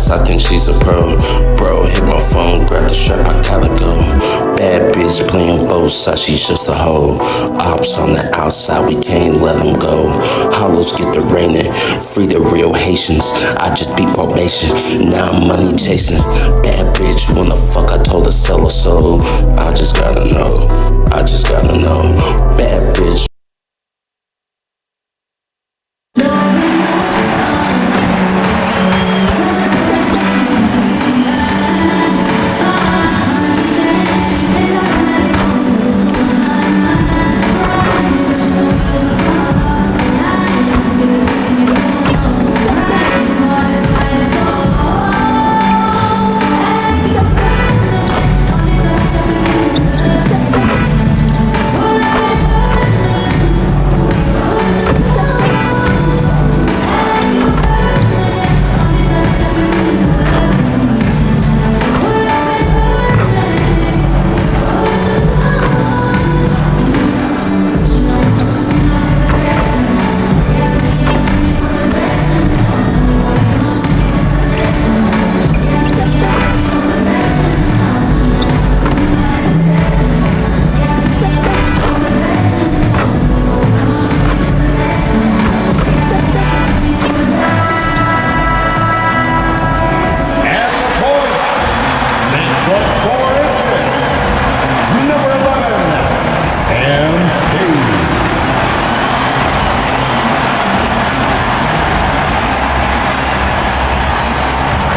class, I think she's a pro. Bro, hit my phone, grab the strap, I gotta go. Bad bitch playing both sides, she's just a hoe. Ops on the outside, we can't let them go. Hollows get the raining, free the real Haitians. I just beat probation, now I'm money chasing. Bad bitch wanna fuck, I told her sell her soul. I just gotta know, I just gotta know. Bad bitch.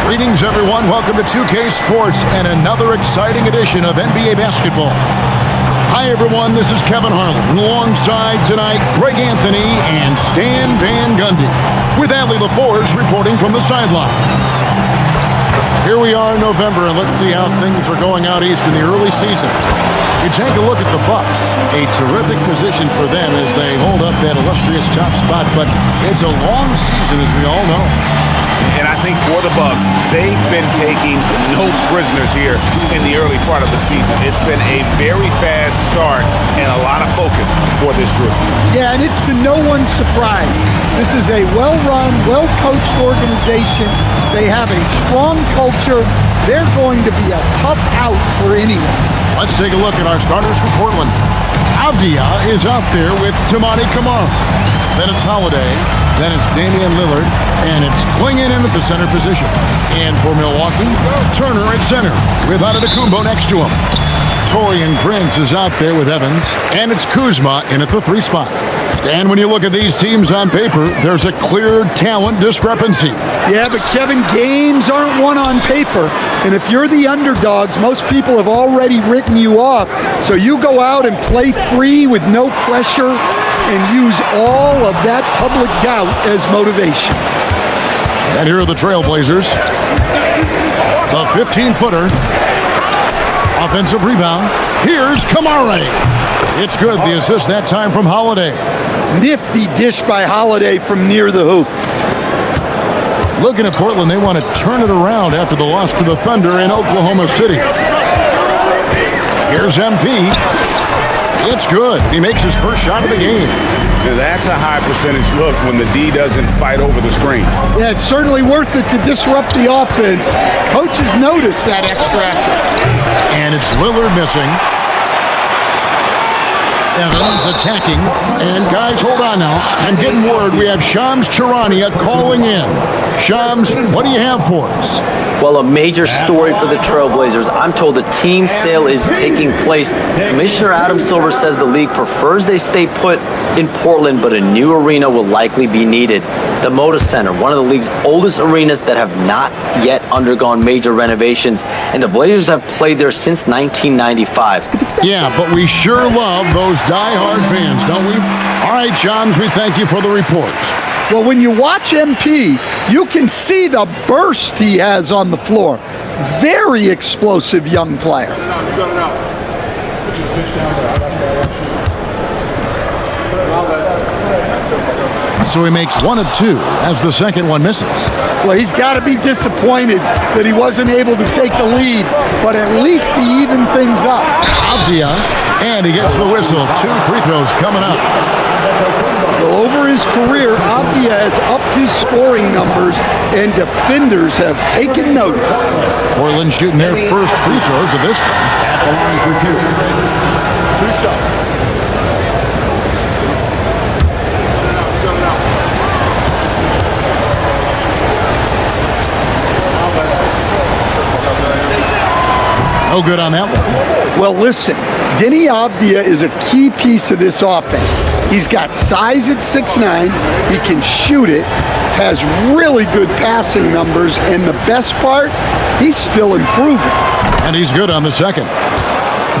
Greetings, everyone. Welcome to 2K Sports and another exciting edition of NBA basketball. Hi, everyone. This is Kevin Harlan. Alongside tonight, Greg Anthony and Stan Van Gundy, with Allie LaForge reporting from the sidelines. Here we are in November, and let's see how things are going out east in the early season. You take a look at the Bucks, a terrific position for them as they hold up that illustrious top spot, but it's a long season, as we all know. And I think for the Bucks, they've been taking no prisoners here in the early part of the season. It's been a very fast start and a lot of focus for this group. Yeah, and it's to no one's surprise. This is a well-run, well-coached organization. They have a strong culture. They're going to be a tough out for anyone. Let's take a look at our starters for Portland. Avdia is out there with Tamani Kamara. Then it's Holiday. Then it's Damian Lillard. And it's Klingon in at the center position. And for Milwaukee, Turner at center with Antetokounmpo next to him. Taurean Prince is out there with Evans. And it's Kuzma in at the 3 spot. And when you look at these teams on paper, there's a clear talent discrepancy. Yeah, but Kevin, games aren't won on paper. And if you're the underdogs, most people have already written you off. So you go out and play free with no pressure and use all of that public doubt as motivation. And here are the Trailblazers. The 15-footer. Offensive rebound. Here's Kamara. It's good. The assist that time from Holiday. Nifty dish by Holiday from near the hoop. Looking at Portland, they want to turn it around after the loss to the Thunder in Oklahoma City. Here's MP. It's good. He makes his first shot of the game. Now that's a high percentage look when the D doesn't fight over the screen. Yeah, it's certainly worth it to disrupt the offense. Coaches notice that extra effort. And it's Lillard missing. Evans attacking. And guys, hold on now. I'm getting word we have Shams Charania calling in. Shams, what do you have for us? Well, a major story for the Trailblazers. I'm told the team sale is taking place. Commissioner Adam Silver says the league prefers they stay put in Portland, but a new arena will likely be needed. The Moda Center, one of the league's oldest arenas that have not yet undergone major renovations, and the Blazers have played there since 1995. Yeah, but we sure love those die-hard fans, don't we? All right, Shams, we thank you for the report. Well, when you watch MP, you can see the burst he has on the floor. Very explosive young player. So he makes 1 of 2 as the second one misses. Well, he's got to be disappointed that he wasn't able to take the lead, but at least he evened things up. Avdia, and he gets the whistle. 2 free throws coming up. Well, over his career, Avdia has upped his scoring numbers, and defenders have taken notice. Portland shooting their first free throws of this game. At the line for two. Two shots. No good on that one. Well, listen, Denny Avdia is a key piece of this offense. He's got size at 6'9", he can shoot it, has really good passing numbers, and the best part, he's still improving. And he's good on the second.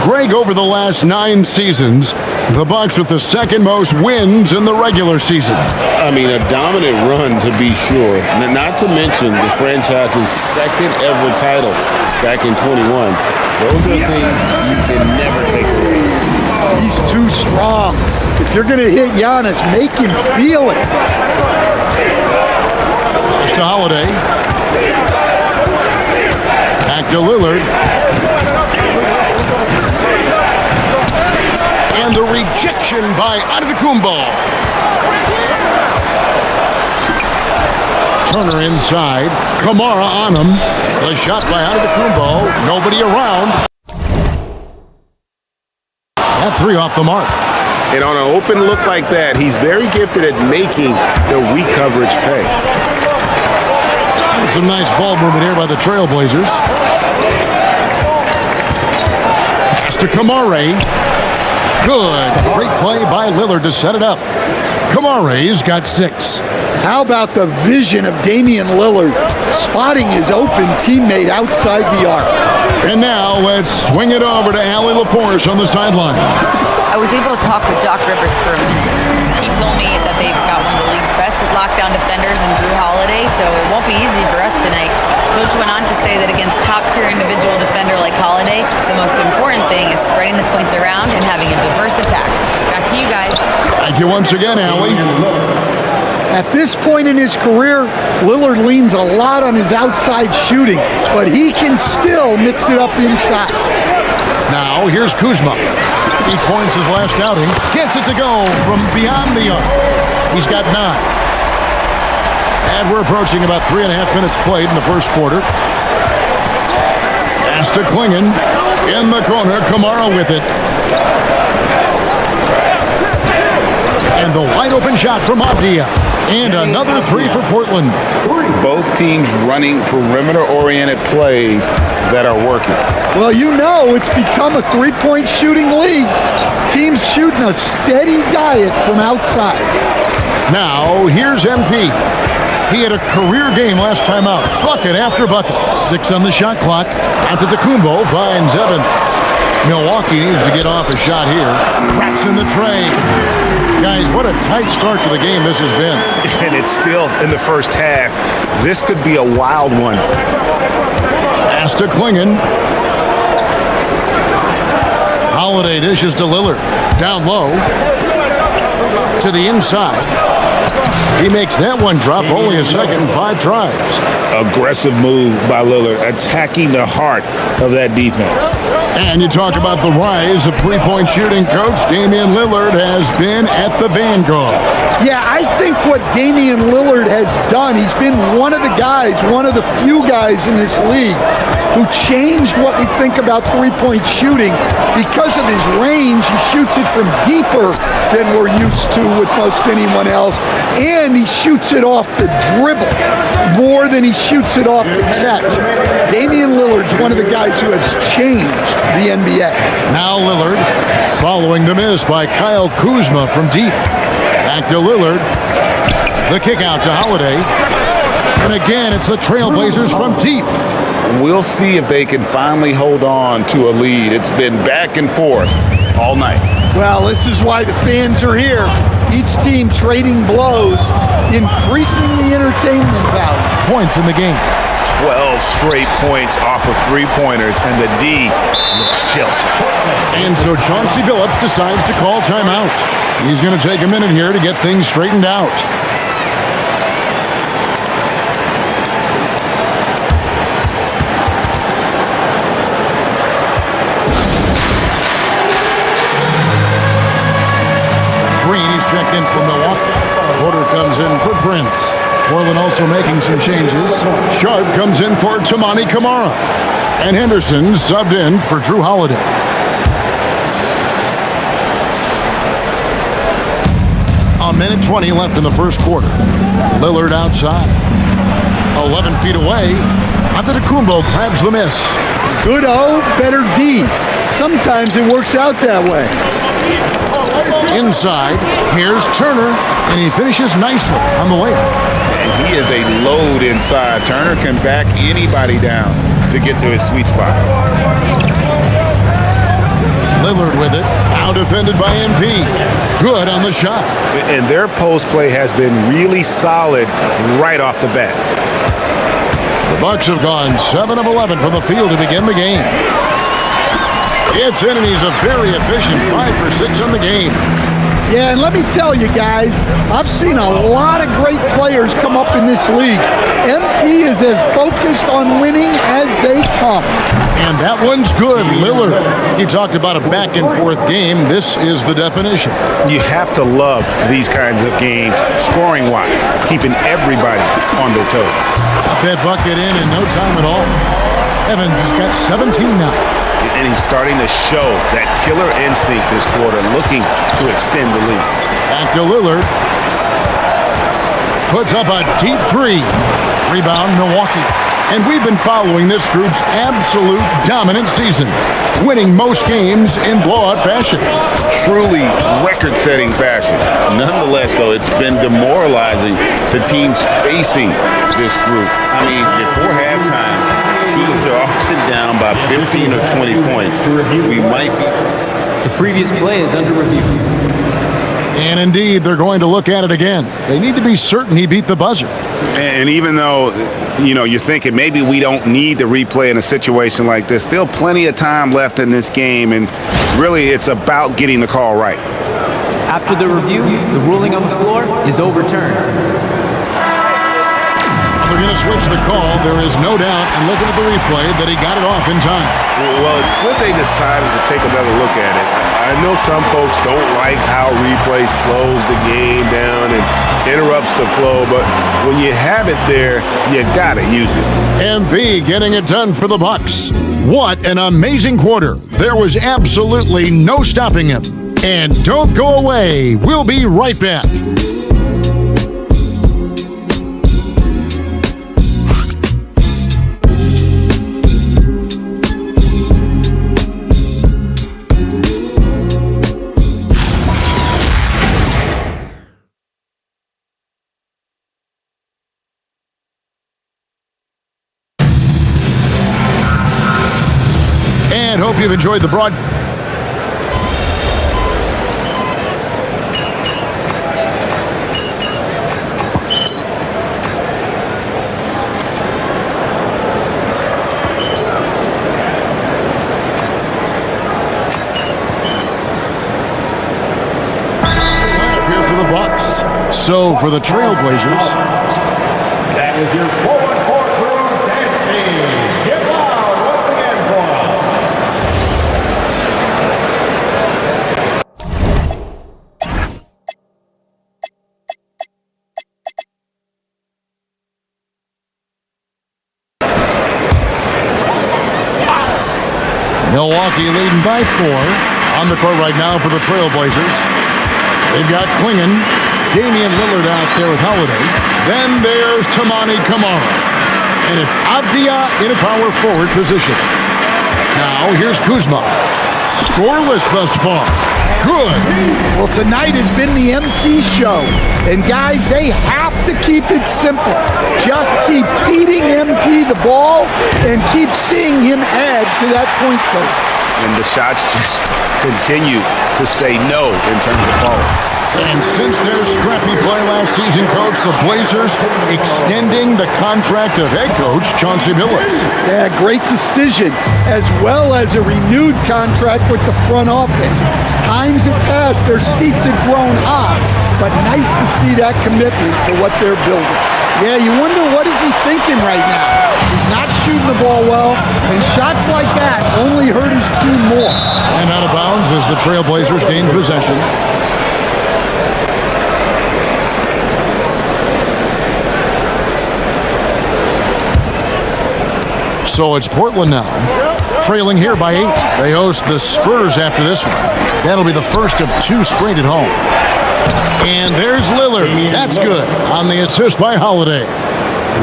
Greg, over the last 9 seasons, the Bucks with the second most wins in the regular season. I mean, a dominant run to be sure. Not to mention the franchise's second ever title back in 21. Those are things you can never take away. He's too strong. If you're going to hit Giannis, make him feel it. Pass to Holiday. Back to Lillard. And the rejection by Antetokounmpo. Turner inside. Kamara on him. The shot by Antetokounmpo. Nobody around. That 3 off the mark. And on an open look like that, he's very gifted at making the weak coverage pay. Some nice ball movement here by the Trailblazers. Pass to Kamara. Good. Great play by Lillard to set it up. Kamara's got 6. How about the vision of Damian Lillard spotting his open teammate outside the arc? And now let's swing it over to Allie LaForce on the sideline. I was able to talk with Doc Rivers for a minute. He told me that they've got one of the league's best lockdown defenders in Drew Holiday, so it won't be easy for us tonight. Coach went on to say that against top-tier individual defender like Holiday, the most important thing is spreading the points around and having a diverse attack. Back to you guys. Thank you once again, Allie. At this point in his career, Lillard leans a lot on his outside shooting, but he can still mix it up inside. Now, here's Kuzma. 8 points his last outing. Gets it to go from beyond the arc. He's got 9. And we're approaching about 3.5 minutes played in the first quarter. Pass to Klingon. In the corner, Kamara with it. And the wide open shot from Avdia. And another 3 for Portland. Both teams running perimeter-oriented plays that are working. Well, you know it's become a three-point shooting league. Teams shooting a steady diet from outside. Now, here's MP. He had a career game last time out. Bucket after bucket. 6 on the shot clock. Antetokounmpo finds Evan. Milwaukee needs to get off a shot here. Cracks in the tray. Guys, what a tight start to the game this has been. And it's still in the first half. This could be a wild one. Pass to Klingon. Holiday dishes to Lillard. Down low. To the inside. He makes that one drop. Only a second, 5 tries. Aggressive move by Lillard, attacking the heart of that defense. And you talked about the rise of three-point shooting, Coach. Damian Lillard has been at the vanguard. Yeah, I think what Damian Lillard has done, he's been one of the guys, one of the few guys in this league who changed what we think about three-point shooting. Because of his range, he shoots it from deeper than we're used to with most anyone else. And he shoots it off the dribble more than he shoots it off the catch. Damian Lillard's one of the guys who has changed the NBA. Now Lillard following the miss by Kyle Kuzma from deep. Back to Lillard. The kick out to Holiday. And again, it's the Trailblazers from deep. We'll see if they can finally hold on to a lead. It's been back and forth all night. Well, this is why the fans are here. Each team trading blows, increasing the entertainment value. Points in the game. 12 straight points off of three-pointers, and the D looks Chelsea. And so Chauncey Billups decides to call timeout. He's going to take a minute here to get things straightened out. back in for Milwaukee. Porter comes in for Prince. Portland also making some changes. Sharp comes in for Tamani Kamara. And Henderson subbed in for Drew Holiday. A minute 20 left in the first quarter. Lillard outside. 11 feet away. Antetokounmpo grabs the miss. Good O, better D. Sometimes it works out that way. Inside, here's Turner, and he finishes nicely on the layup. And he is a load inside. Turner can back anybody down to get to his sweet spot. Lillard with it, now defended by MP. Good on the shot. And their post play has been really solid right off the bat. The Bucks have gone 7 of 11 from the field to begin the game. It's in, and he's a very efficient 5 for 6 on the game. Yeah, and let me tell you guys, I've seen a lot of great players come up in this league. MP is as focused on winning as they come. And that one's good, Lillard. He talked about a back-and-forth game. This is the definition. You have to love these kinds of games, scoring-wise, keeping everybody on their toes. Got that bucket in no time at all. Evans has got 17 now. And he's starting to show that killer instinct this quarter, looking to extend the lead. Back to Lillard. Puts up a deep three. Rebound, Milwaukee. And we've been following this group's absolute dominant season, winning most games in blowout fashion. Truly record-setting fashion. Nonetheless, though, it's been demoralizing to teams facing this group. I mean, before halftime, teams are often down by 15 or 20 points. We might be. The previous play is under review. And indeed, they're going to look at it again. They need to be certain he beat the buzzer. And even though, you're thinking maybe we don't need to replay in a situation like this, still plenty of time left in this game, and really it's about getting the call right. After the review, the ruling on the floor is overturned. They're going to switch the call. There is no doubt, and looking at the replay, that he got it off in time. Well, it's good they decided to take another look at it. I know some folks don't like how replay slows the game down and interrupts the flow, but when you have it there, you got to use it. MP getting it done for the Bucks. What an amazing quarter. There was absolutely no stopping him. And don't go away. We'll be right back. And hope you've enjoyed the broadcast. Here for the Bucks. So for the Trailblazers, That is your forward court crew dancing. Get loud once again for Milwaukee leading by 4. On the court right now for the Trailblazers. They've got Klingon, Damian Lillard out there with Holiday. Then there's Tamani Kamara. And it's Avdia in a power forward position. Now here's Kuzma. Scoreless thus far. Good. Well, tonight has been the MP show. And guys, they have to keep it simple. Just keep feeding MP the ball and keep seeing him add to that point total. And the shots just continue to say no in terms of quality. And since their scrappy play last season, Coach, the Blazers extending the contract of head coach Chauncey Billups. Yeah, great decision, as well as a renewed contract with the front office. Times have passed, their seats have grown hot, but nice to see that commitment to what they're building. Yeah, you wonder what is he thinking right now. He's not shooting the ball well, and shots like that only hurt his team more. And out of bounds as the Trailblazers gain possession. So it's Portland now, trailing here by 8. They host the Spurs after this one. That'll be the first of 2 straight at home. And there's Lillard. That's good on the assist by Holiday.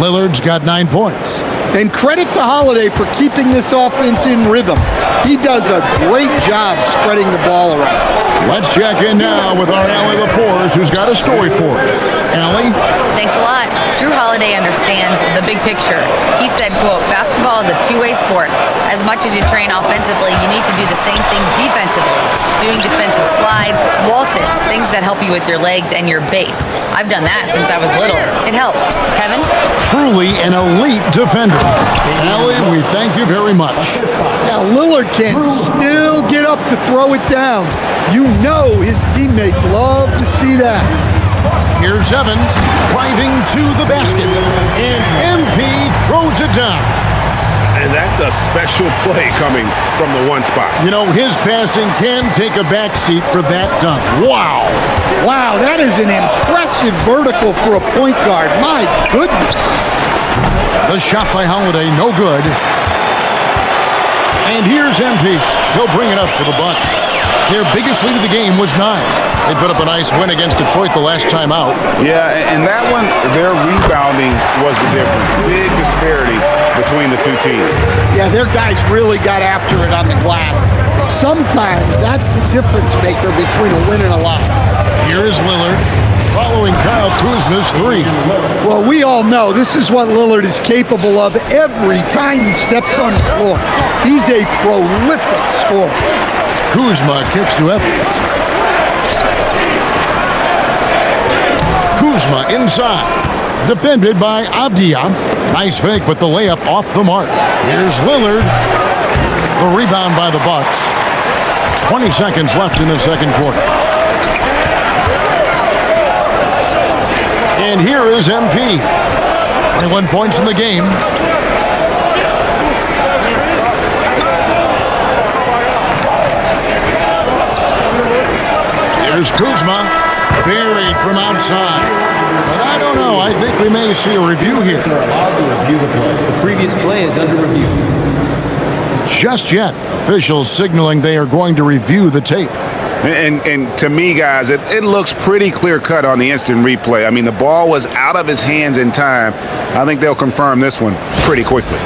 Lillard's got 9 points. And credit to Holiday for keeping this offense in rhythm. He does a great job spreading the ball around. Let's check in now with our Allie LaForce, who's got a story for us. Allie? Thanks a lot. Drew Holiday understands the big picture. He said, quote, basketball is a two-way sport. As much as you train offensively, you need to do the same thing defensively. Doing defensive slides, wall sits, things that help you with your legs and your base. I've done that since I was little. It helps. Kevin? Truly an elite defender. Allie, we thank you very much. Now, Lillard can still get up to throw it down. You know his teammates love to see that. Here's Evans driving to the basket, and MP throws it down. And that's a special play coming from the one spot. You know, his passing can take a backseat for that dunk. Wow. Wow, that is an impressive vertical for a point guard. My goodness. The shot by Holiday, no good. And here's MP. He'll bring it up for the Bucks. Their biggest lead of the game was 9. They put up a nice win against Detroit the last time out. Yeah, and that one, their rebounding was the difference. Big disparity between the 2 teams. Yeah, their guys really got after it on the glass. Sometimes that's the difference maker between a win and a loss. Here's Lillard following Kyle Kuzma's 3. Well, we all know this is what Lillard is capable of every time he steps on the floor. He's a prolific scorer. Kuzma kicks to Evans. Kuzma inside. Defended by Avdia. Nice fake, but the layup off the mark. Here's Lillard. The rebound by the Bucks. 20 seconds left in the second quarter. And here is MP. 21 points in the game. There's Kuzma, buried from outside. But I don't know. I think we may see a review here. The previous play is under review. Just yet, officials signaling they are going to review the tape. And to me, guys, it looks pretty clear-cut on the instant replay. I mean, the ball was out of his hands in time. I think they'll confirm this one pretty quickly.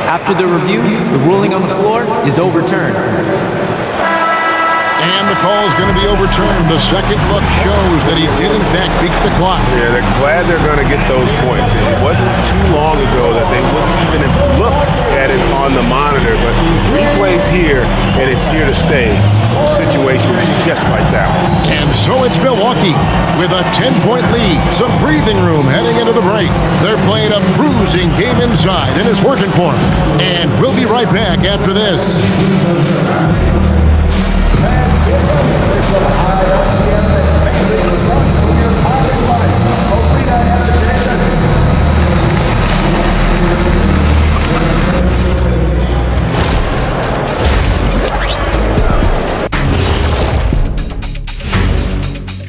After the review, the ruling on the floor is overturned. And the call is going to be overturned. The second look shows that he did, in fact, beat the clock. Yeah, they're glad they're going to get those points. It wasn't too long ago that they wouldn't even have looked at it on the monitor, but replay's here, and it's here to stay. Situations just like that. And so it's Milwaukee with a 10-point lead. Some breathing room heading into the break. They're playing a bruising game inside, and it's working for them. And we'll be right back after this.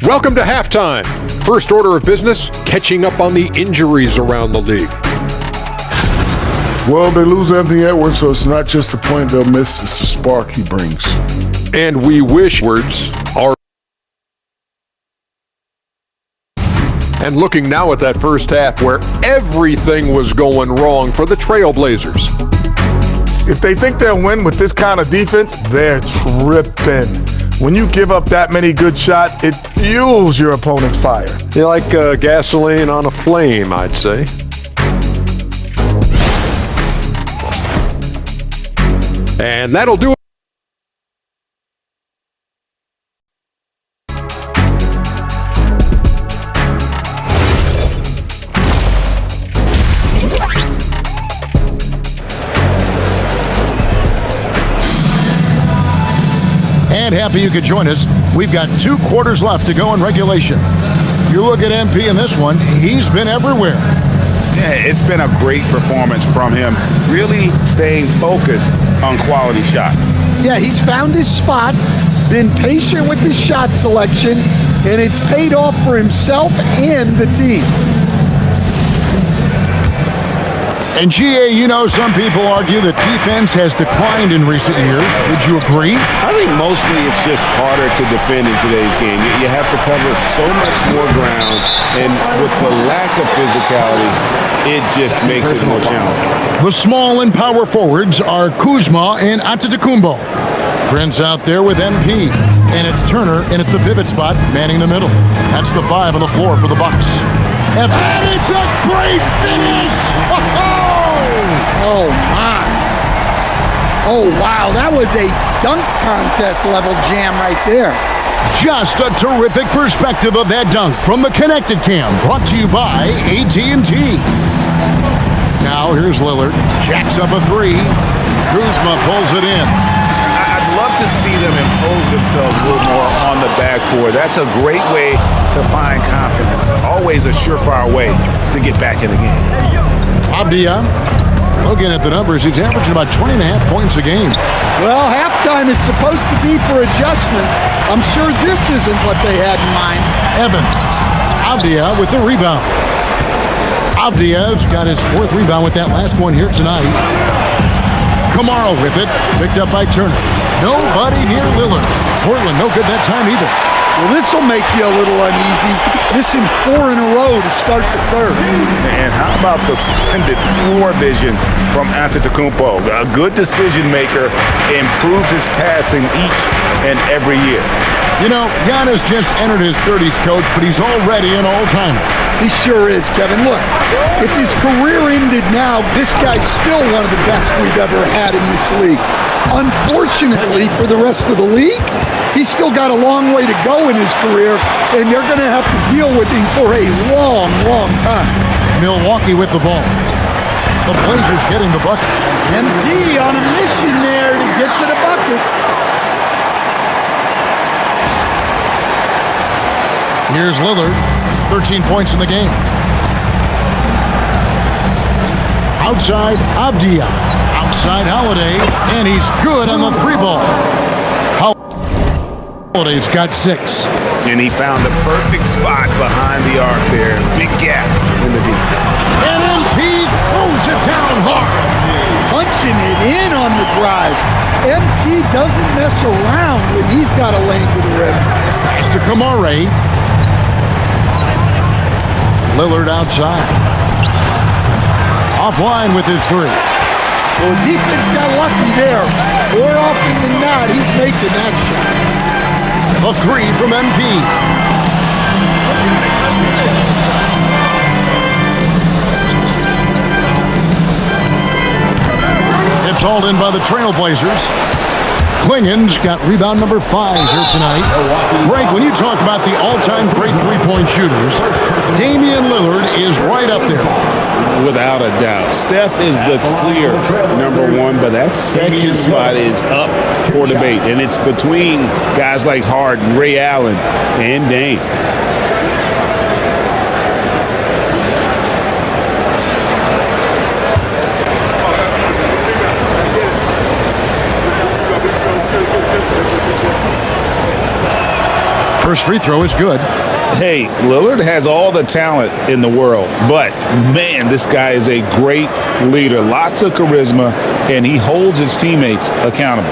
Welcome to halftime. First order of business, catching up on the injuries around the league. Well, they lose Anthony Edwards, so it's not just the point they'll miss, it's the spark he brings. And we wish words are. And looking now at that first half where everything was going wrong for the Trailblazers. If they think they'll win with this kind of defense, they're tripping. When you give up that many good shots, it fuels your opponent's fire. You're like gasoline on a flame, I'd say. And that'll do it. And happy you could join us. We've got 2 quarters left to go in regulation. You look at MP in this one, he's been everywhere. Yeah, it's been a great performance from him, really staying focused on quality shots. Yeah, he's found his spots, been patient with his shot selection, and it's paid off for himself and the team. And GA, you know, some people argue that defense has declined in recent years. Would you agree? I think mostly it's just harder to defend in today's game. You have to cover so much more ground, and with the lack of physicality, it just makes it more challenging. The small and power forwards are Kuzma and Antetokounmpo. Prince out there with MP. And it's Turner in at the pivot spot, manning the middle. That's the 5 on the floor for the Bucks. And it's a great finish! Oh, my. Oh, wow. That was a dunk contest level jam right there. Just a terrific perspective of that dunk from the Connected Cam, brought to you by AT&T. Now here's Lillard, jacks up a 3. Kuzma pulls it in. I'd love to see them impose themselves a little more on the backboard. That's a great way to find confidence. Always a surefire way to get back in the game. Avdia, looking at the numbers, he's averaging about 20.5 points a game. Well, halftime is supposed to be for adjustments. I'm sure this isn't what they had in mind. Evans, Avdia with the rebound. Avdia's got his 4th rebound with that last one here tonight. Kamara with it, picked up by Turner. Nobody near Lillard. Portland no good that time either. Well, this will make you a little uneasy. Missing 4 in a row to start the third. And how about the splendid floor vision from Antetokounmpo? A good decision maker, improves his passing each and every year. You know, Giannis just entered his 30s, coach, but he's already an all-timer. He sure is, Kevin. Look, if his career ended now, this guy's still one of the best we've ever had in this league. Unfortunately for the rest of the league, he's still got a long way to go in his career, and they're going to have to deal with him for a long, long time. Milwaukee with the ball. The Blazers getting the bucket. MP on a mission there to get to the bucket. Here's Lillard, 13 points in the game. Outside Avdia, outside Holiday, and he's good on the 3 ball. Holiday's got 6. And he found the perfect spot behind the arc there. Big gap in the deep. And MP throws it down hard. Punching it in on the drive. MP doesn't mess around when he's got a lane to the rim. Pass to Kamara. Lillard outside. Offline with his 3. Well, the defense got lucky there. More often than not, he's making that shot. A 3 from MP. It's hauled in by the Trailblazers. Klingen's got rebound number 5 here tonight. Greg, when you talk about the all-time great three-point shooters, Damian Lillard is right up there. Without a doubt. Steph is the clear number 1, but that second spot is up for debate. And it's between guys like Harden, Ray Allen, and Dame. First free throw is good. Hey, Lillard has all the talent in the world, but man, this guy is a great leader. Lots of charisma, and he holds his teammates accountable.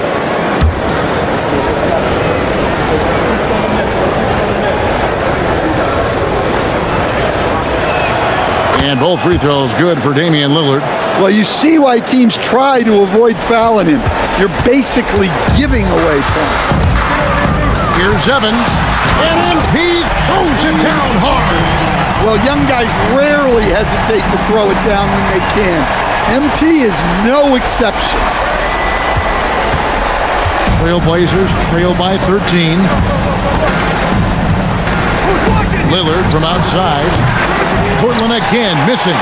And both free throws good for Damian Lillard. Well, you see why teams try to avoid fouling him. You're basically giving away points. Here's Evans, and MP throws it down hard. Well, young guys rarely hesitate to throw it down when they can. MP is no exception. Trailblazers trail by 13. Lillard from outside. Portland again missing.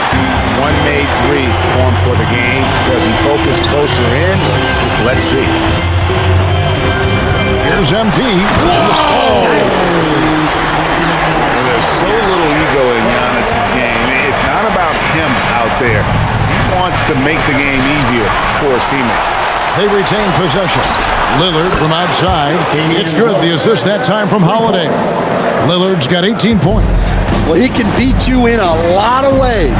One made 3 formed for the game. Does he focus closer in? Let's see. Here's MP. Oh! There's so little ego in Giannis' game. It's not about him out there. He wants to make the game easier for his teammates. They retain possession. Lillard from outside. It's good. The assist that time from Holiday. Lillard's got 18 points. Well, he can beat you in a lot of ways.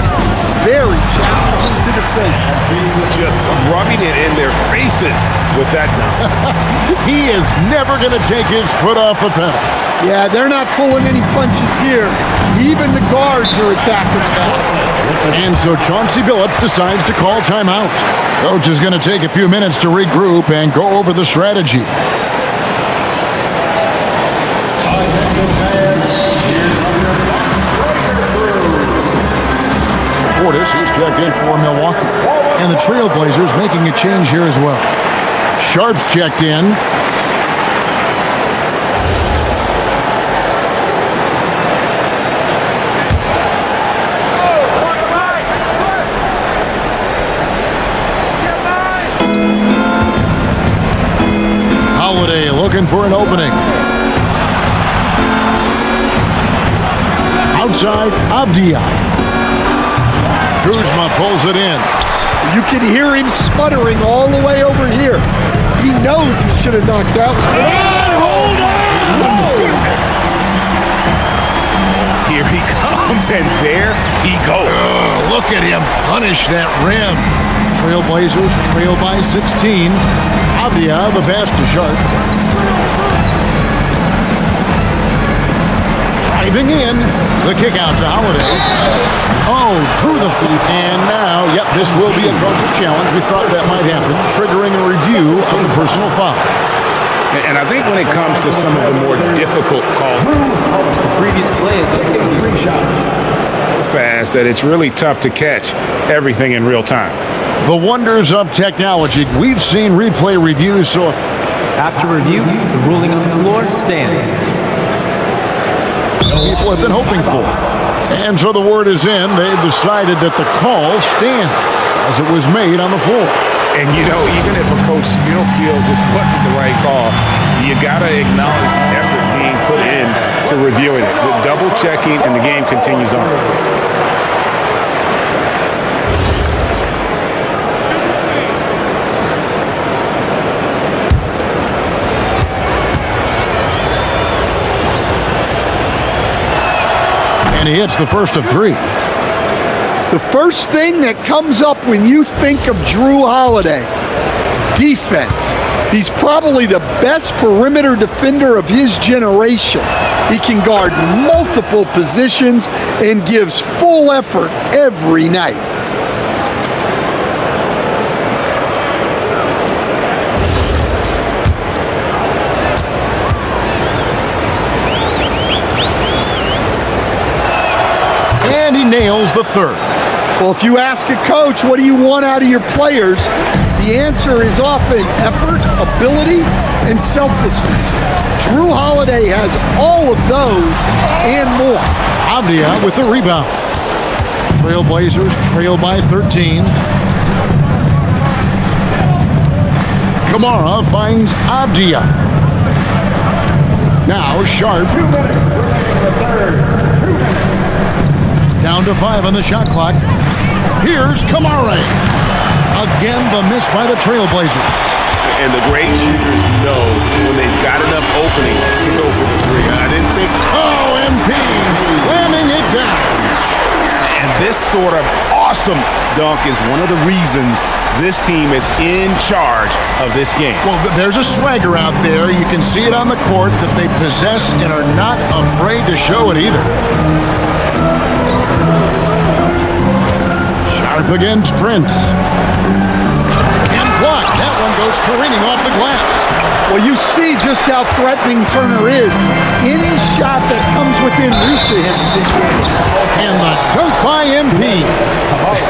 Very challenging to defend. fake. Just rubbing it in their faces with that dunk. He is never going to take his foot off the pedal. Yeah, they're not pulling any punches here. Even the guards are attacking the basket. And so Chauncey Billups decides to call timeout. Coach is going to take a few minutes to regroup and go over the strategy. Portis is checked in for Milwaukee. And the Trailblazers making a change here as well. Sharp's checked in. Holiday looking for an opening. Outside, Avdia. Kuzma pulls it in. You can hear him sputtering all the way over here. He knows he should have knocked out. Hold on! Here he comes, and there he goes. Look at him punish that rim. Trailblazers trail by 16. Avdia, the pass to Sharp. Driving in. The kick out to Holiday. Oh, drew the foot. And now, yep, this will be a coach's challenge. We thought that might happen, triggering a review of the personal foul. And I think when it comes to some of the more difficult calls, The previous play is a 3 shot. fast, that it's really tough to catch everything in real time. The wonders of technology. We've seen replay reviews, so if After review, the ruling on the floor stands. people have been hoping for. And so the word is in. They've decided that the call stands as it was made on the floor. And, you know, even if a coach still feels this wasn't the right call, you got to acknowledge the effort being put in to reviewing it. The double checking, and the game continues on. And he hits the first of 3. The first thing that comes up when you think of Drew Holiday, defense. He's probably the best perimeter defender of his generation. He can guard multiple positions and gives full effort every night. And he nails the third. Well, if you ask a coach, what do you want out of your players? The answer is often effort, ability, and selflessness. Drew Holiday has all of those and more. Avdia with the rebound. Trailblazers trail by 13. Kamara finds Avdia. Now Sharp. 2 minutes in the third. 2 minutes. Down to 5 on the shot clock. Here's Kamara. Again, the miss by the Trailblazers. And the great shooters know when they've got enough opening to go for the 3. I didn't think... Oh, MP slamming it down. And this sort of awesome dunk is one of the reasons this team is in charge of this game. Well, there's a swagger out there. You can see it on the court that they possess and are not afraid to show it either. Sharp against Prince. And blocked. That one goes careening off the glass. Well, you see just how threatening Turner is. Any shot that comes within reach of him is in game. And the dunk by MP.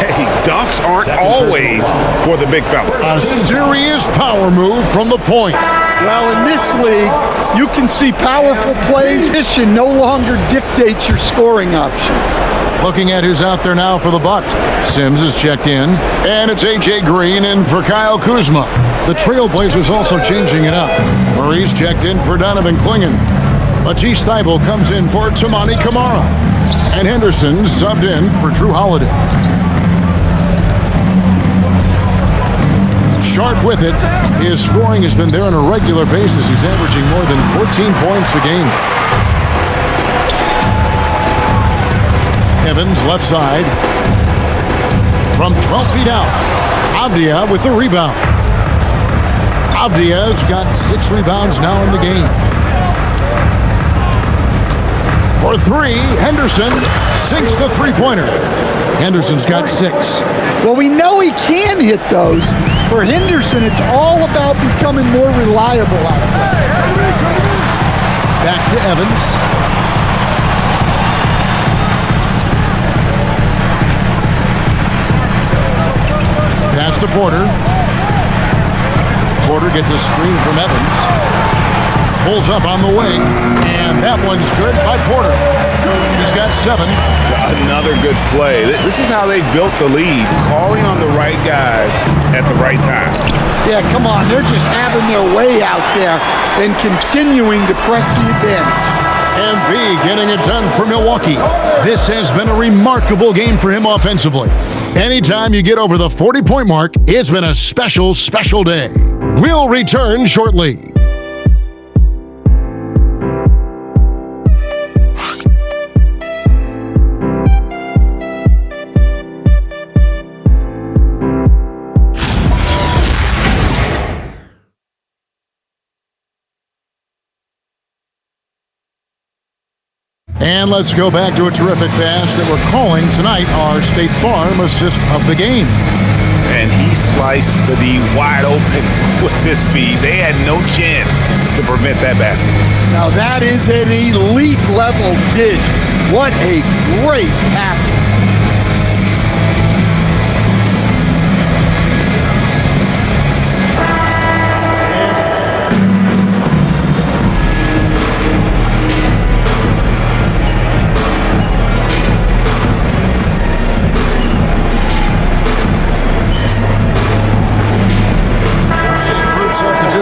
Hey, dunks aren't always for the big fella. A serious power move from the point. Well, in this league, you can see powerful plays. Mission no longer dictates your scoring options. Looking at who's out there now for the Bucks. Sims is checked in. And it's A.J. Green in for Kyle Kuzma. The Trailblazers also changing it up. Murray's checked in for Donovan Clingan. Matisse Thybulle comes in for Tamani Kamara. And Henderson subbed in for Drew Holiday. Sharp with it. His scoring has been there on a regular basis. He's averaging more than 14 points a game. Evans, left side. from 12 feet out. Avdia with the rebound. Avdia's got 6 rebounds now in the game. For 3, Henderson sinks the three-pointer. Henderson's got 6. Well, we know he can hit those. For Henderson, it's all about becoming more reliable out there. Back to Evans. Pass to Porter. Porter gets a screen from Evans. Pulls up on the wing, and that one's good by Porter. He's got 7. Another good play. This is how they built the lead, calling on the right guys at the right time. Yeah, come on. They're just having their way out there and continuing to press the advantage. MB getting it done for Milwaukee. This has been a remarkable game for him offensively. Anytime you get over the 40-point mark, it's been a special, special day. We'll return shortly. And let's go back to a terrific pass that we're calling tonight our State Farm assist of the game. And he sliced the D wide open with his feet. They had no chance to prevent that basket. Now that is an elite level dish. What a great pass.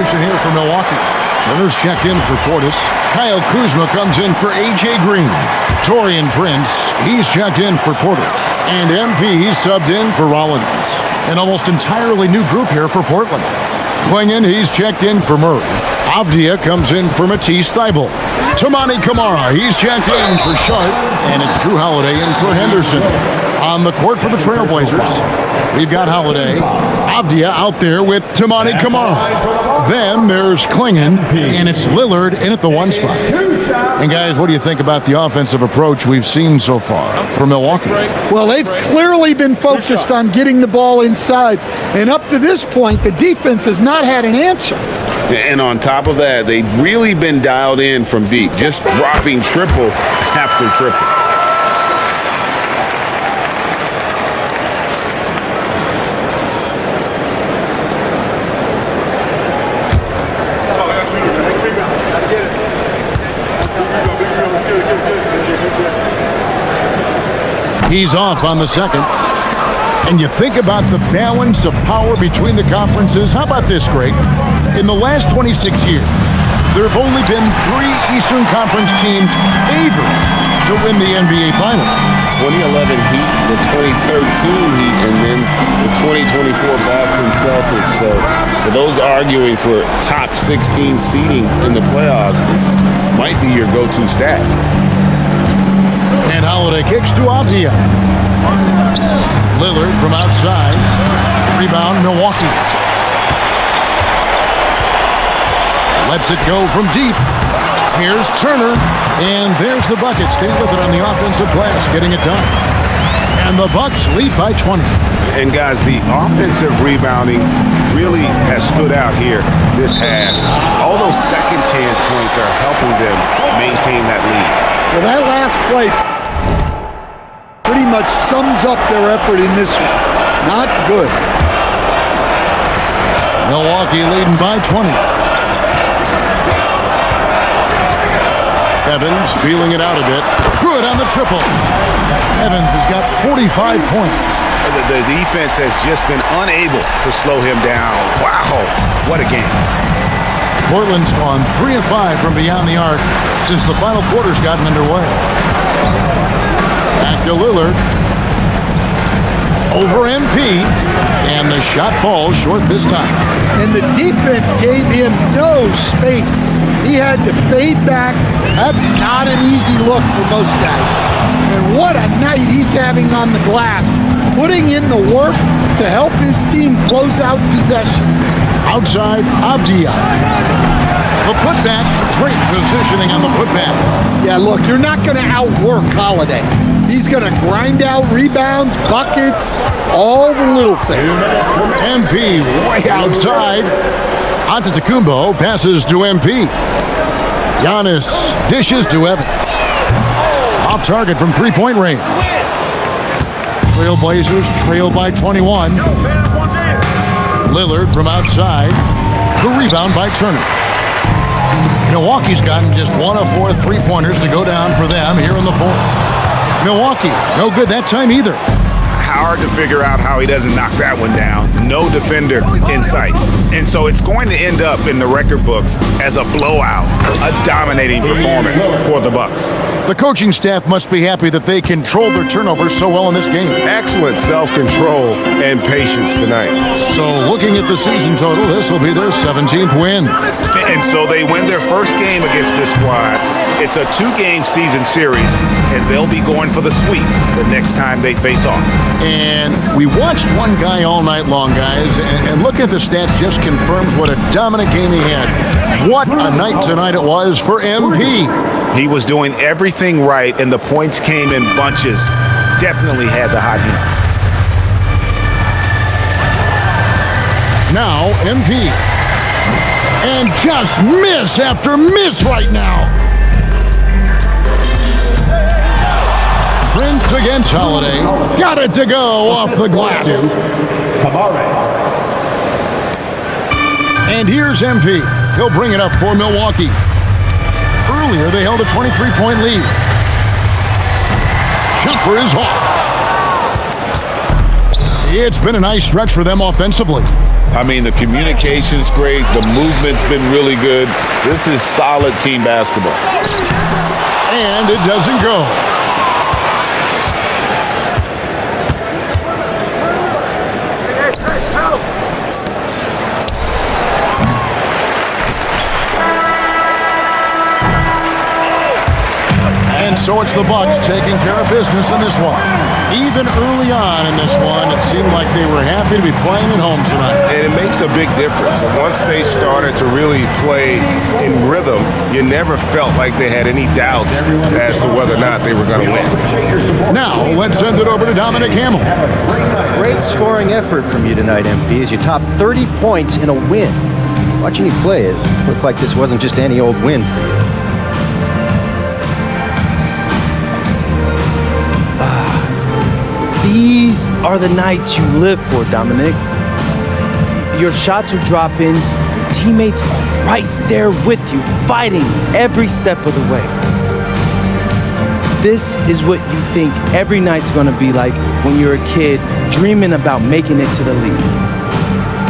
Here for Milwaukee. Turner's checked in for Portis. Kyle Kuzma comes in for A.J. Green. Torian Prince, he's checked in for Porter. And MP subbed in for Rollins. An almost entirely new group here for Portland. Klingon, he's checked in for Murray. Avdia comes in for Matisse Thybulle. Toumani Camara, he's checked in for Sharp. And it's Drew Holiday in for Henderson. On the court for the Trailblazers, we've got Holiday. Avdia out there with Toumani Camara. Then there's Klingon, and it's Lillard in at the 1 spot. And guys, what do you think about the offensive approach we've seen so far for Milwaukee? Well, they've clearly been focused on getting the ball inside. And up to this point, the defense has not had an answer. And on top of that, they've really been dialed in from deep, just dropping triple after triple. He's off on the second. And you think about the balance of power between the conferences. How about this, Greg? In the last 26 years, there have only been 3 Eastern Conference teams favored to win the NBA Finals. 2011 Heat, the 2013 Heat, and then the 2024 Boston Celtics. So for those arguing for top 16 seeding in the playoffs, this might be your go-to stat. And Holiday kicks to Avdia. Lillard from outside. Rebound, Milwaukee. Lets it go from deep. Here's Turner. And there's the bucket. Stay with it on the offensive glass, getting it done. And the Bucks lead by 20. And guys, the offensive rebounding really has stood out here this half. All those second chance points are helping them maintain that lead. Well, that last play pretty much sums up their effort in this one. Not good. Milwaukee leading by 20. Evans feeling it out a bit. Good on the triple. Evans has got 45 points. The defense has just been unable to slow him down. Wow, what a game. Portland's gone 3 of 5 from beyond the arc since the final quarter's gotten underway. Back to Lillard. Over MP. And the shot falls short this time. And the defense gave him no space. He had to fade back. That's not an easy look for most guys. And what a night he's having on the glass. putting in the work to help his team close out possessions. Outside of the putback. Great positioning on the putback. Yeah, look, you're not going to outwork Holiday. He's going to grind out rebounds, buckets, all the little things. MP way outside. Antetokounmpo passes to MP. Giannis dishes to Evans. Off target from three-point range. Trailblazers trail by 21. Lillard from outside. The rebound by Turner. Milwaukee's gotten just 1 of 4 three-pointers to go down for them here in the fourth. Milwaukee, no good that time either. Hard to figure out how he doesn't knock that one down. No defender in sight. And so it's going to end up in the record books as a blowout, a dominating performance for the Bucks. The coaching staff must be happy that they controlled their turnovers so well in this game. Excellent self-control and patience tonight. So looking at the season total, this will be their 17th win. And so they win their first game against this squad. It's a 2-game season series, and they'll be going for the sweep the next time they face off. And we watched one guy all night long, guys, and looking at the stats just confirms what a dominant game he had. What a night tonight it was for MP. He was doing everything right, and the points came in bunches. Definitely had the hot heat. Now MP. And just miss after miss right now. Prince against Holiday. Got it to go off the glass. And here's MP. He'll bring it up for Milwaukee. Earlier, they held a 23-point lead. Jumper is off. It's been a nice stretch for them offensively. I mean, the communication's great. The movement's been really good. This is solid team basketball. And it doesn't go. And so it's the Bucks taking care of business in this one. Even early on in this one, it seemed like they were happy to be playing at home tonight. And it makes a big difference. Once they started to really play in rhythm, you never felt like they had any doubts as to whether or not they were going to win. Now, let's send it over to Dominic Hamill. Great scoring effort from you tonight, MP, as you topped 30 points in a win. Watching you play, it looked like this wasn't just any old win for you. These are the nights you live for, Dominic. Your shots are dropping, your teammates are right there with you, fighting every step of the way. This is what you think every night's gonna be like when you're a kid dreaming about making it to the league.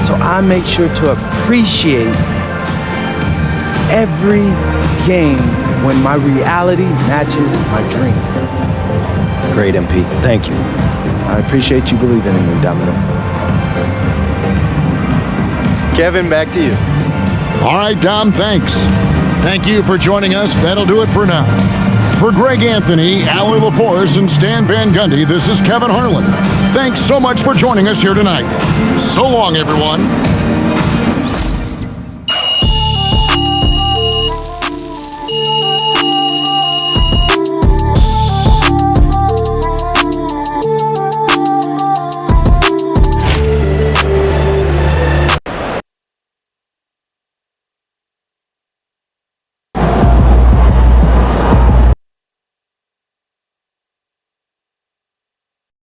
So I make sure to appreciate every game when my reality matches my dream. Great, MP. Thank you. I appreciate you believing in me, Dominic. Kevin, back to you. All right, Dom, thanks. Thank you for joining us. That'll do it for now. For Greg Anthony, Allie LaForce, and Stan Van Gundy, this is Kevin Harlan. Thanks so much for joining us here tonight. So long, everyone.